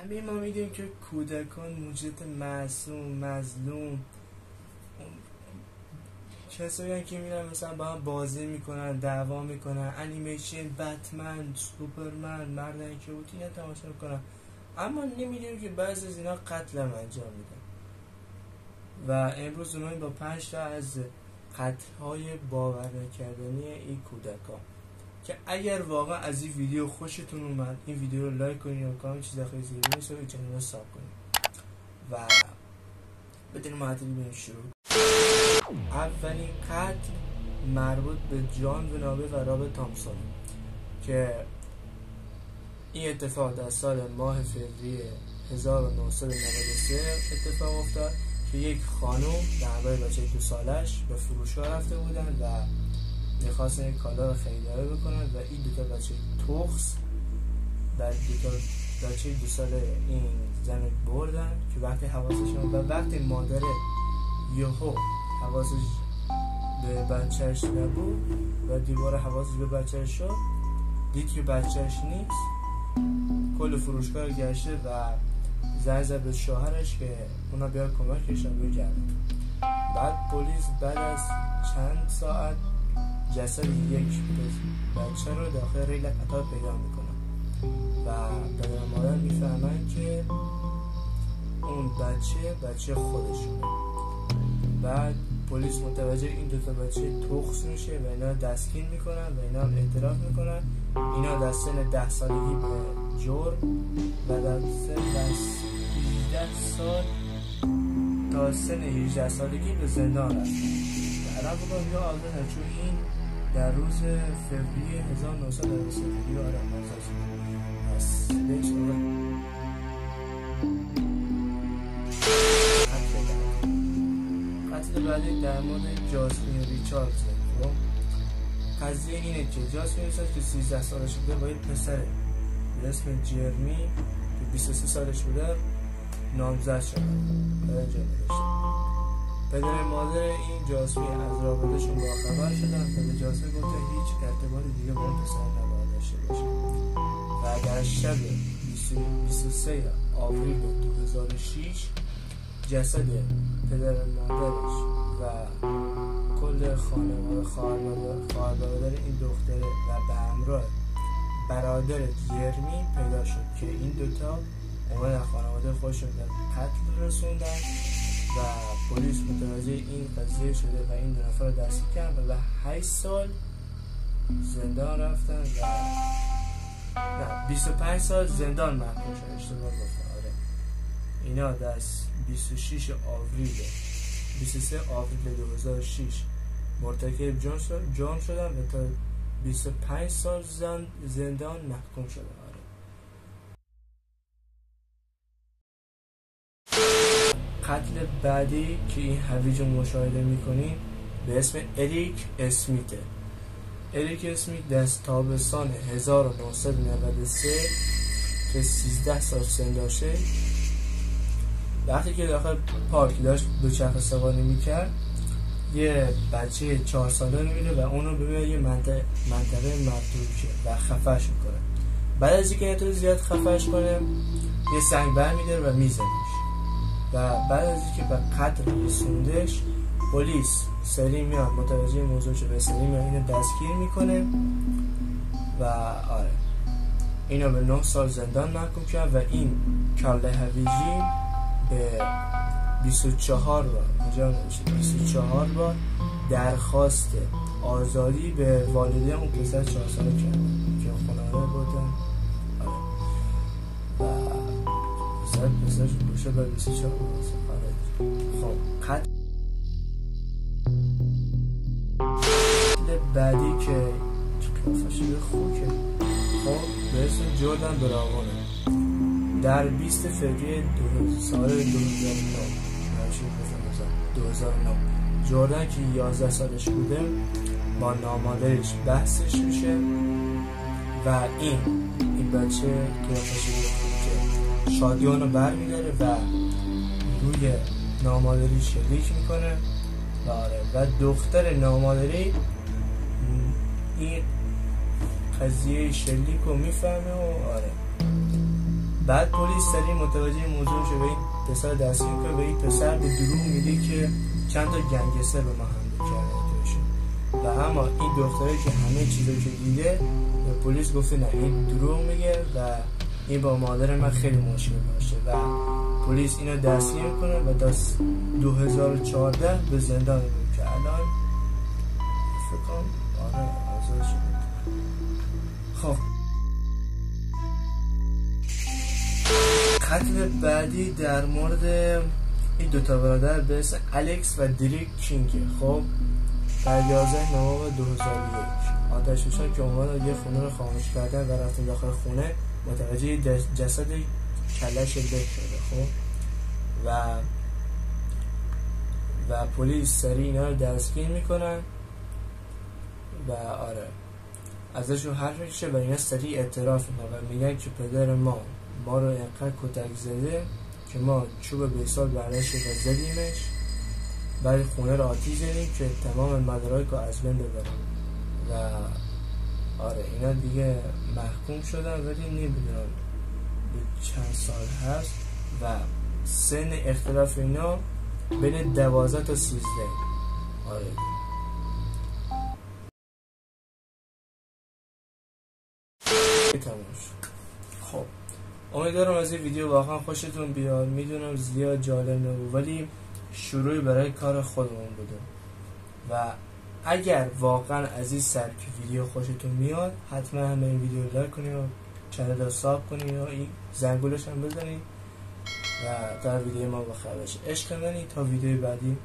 همه ما میدونیم که کودکان موجودات معصوم، مظلوم، کسایی که میرن مثلا با هم بازی میکنن، دعوا میکنن، انیمیشن، بتمن، سوپرمن، مرد عنکبوت اینا تماشا میکنن، اما نمیدونیم که بعضی از اینا قتل هم انجام میدن. و امروز اومدیم با 5 تا از قتل‌های باور نکردنی این کودکان که اگر واقعا از این ویدیو خوشتون اومد این ویدیو رو لایک کنید و کامنت چیز داخل زیر بنویسید و چنل رو ساب کنید و بدون معطلی بریم شروع. اولین قتل مربوط به جان ونابه و رابرت تامپسون که این اتفاق در سال ماه فوریه 1993 اتفاق افتاد که یک خانم در همراه بچه 2 سالش به فروشگاه رفته بودن و میخواستن یک کالا رو خریداری بکنن و این 2 تا بچه تخس در 2 تا بچه 2 ساله این زن بردن که وقتی حواسشون و وقتی مادر یهو حواسش به بچهش نبود و دیوار حواسش به بچهش شد، دید که بچهش نیست، کل فروشگاه رو گشته و زنگ زد به شوهرش که اونا بیاد کمکش رو بگردن. بعد پلیس بعد از چند ساعت جسد یک بچه رو داخل ریل قطار پیدا میکنن و پدر مادر میفهمن که اون بچه خودشونه. بعد پلیس متوجه این 2 تا بچه تخس میشه و اینا دستگیر میکنن و اینا هم اعتراف میکنن. اینا در سن 10 سالگی به جرم و در سن 18 سال تا سن 18 سالگی به زندان رفتن. الان بگم یا آزاد چون این در روز فوریه 1993 آره پس بیش قتل بعدی در مورد جاسمین ریچاردز. قضیه اینه که جاسمین ریچاردز که 13 سالش بوده با یک پسر به اسم جرمی که 23 سالش بوده نامزد شده. پدر مادر این جاسمین از رابطه‌شون باخبر شدن و به جاسمین گفته هیچ ارتباط دیگه با اون پسر نباید داشته باشه و در شب 23 آوریل 2006 جسد پدر مادرش و کل خانواده خواهر برادر این دختره و به همراه برادر جرمی پیدا شد که این 2 تا اومدن خانواده خودشون به قتل رسوندن و پلیس متوجه این قضیه شده و این 2 نفر رو دستگیر کردن و به 8 سال زندان رفتن و 25 سال زندان محکوم شدن. اشتباه گفتم آره. اینا در 23 آوریل 2006 مرتکب جرم شدن و تا 25 سال زندان محکوم شدن. آره. قتل بعدی که این هویج رو مشاهده میکنیم به اسم اریک اسمیته. اریک اسمیت در تابستان 1993 که 13 سال سن داشته وقتی که داخل پارک داشت دوچرخه سواری میکرد یه بچه 4 ساله میبینه و اونو ببینه یه منطقه متروکه و خفش میکنه. بعد از اینکه اینطور زیاد خفش کنه یه سنگ برمیداره و میزنش و بعد از اینکه به قتل رسوندش پلیس سریع میاد متوجه موضوع شده، سریع میاد اینو دستگیر میکنه و آره اینو به 9 سال زندان محکوم کرد و این کله هویجی به 24 بار درخواست آزادی به والدین اون پسر 4 ساله کردن که خانواده بودن. و پسرش بوشه به 24 خب قتل بعدی که قیافش خوکه خب به اسم جردن براوونه در 20 فوریه سال 2009 جردن که 11 سالش بوده با نامادرش بحثش میشه و این بچه قیافش خوکه شادیان رو برمیداره و روی نامادری شلیک میکنه و دختر نامادری این قضیه شلیک رو میفهمه و بعد پلیس سریع متوجه موضوع شده و این پسر دستگیر کنه و این پسر به دروغ میگه که چند تا گنگستر به ما حمله کرده توشون و اما این دختره که همه چیزو که دیده به پلیس گفته نه این دروغ میگه و این با مادر من خیلی مشکل داشته و پلیس اینو دستگیر میکنه و تا 2014 به زندان میبره که الان فکر کنم آره آزاد شده. خب قتل بعدی در مورد این دوتا برادر به اسم الکس و دریک کینگ. خب در 11 نوامبر 2001 آتش فشان که اومدن یه خونه رو خاموش کردن و رفتن داخل خونه متوجه جسد کلش له شده. خب و پلیس سریع اینا رو دستگیر میکنن و آره ازشون حرف میشه و اینا سریع اعتراف میکنن و میگن که پدر ما رو اینقدر کتک زده که ما چوب بیسال برداشت و زدیمش، بعد خونه رو آتیش زدیم که تمام مدارک رو از بین ببریم و آره اینا دیگه محکوم شدن ولی نمیدونم به چند سال هست و سن اختلاف اینا بین 12 تا 13. آره تموش. خب امیدوارم از این ویدیو واقعا خوشتون بیاد. میدونم زیاد جالب نبود ولی شروعی برای کار خودمون بوده و اگر واقعا از این سبک ویدیو خوشتون میاد حتما همه این ویدیو رو لایک کنید و چنل رو ساب کنید و این زنگولش هم بزنید و تا ویدیو ما بخیر بشه. عشق منی تا ویدیو بعدی.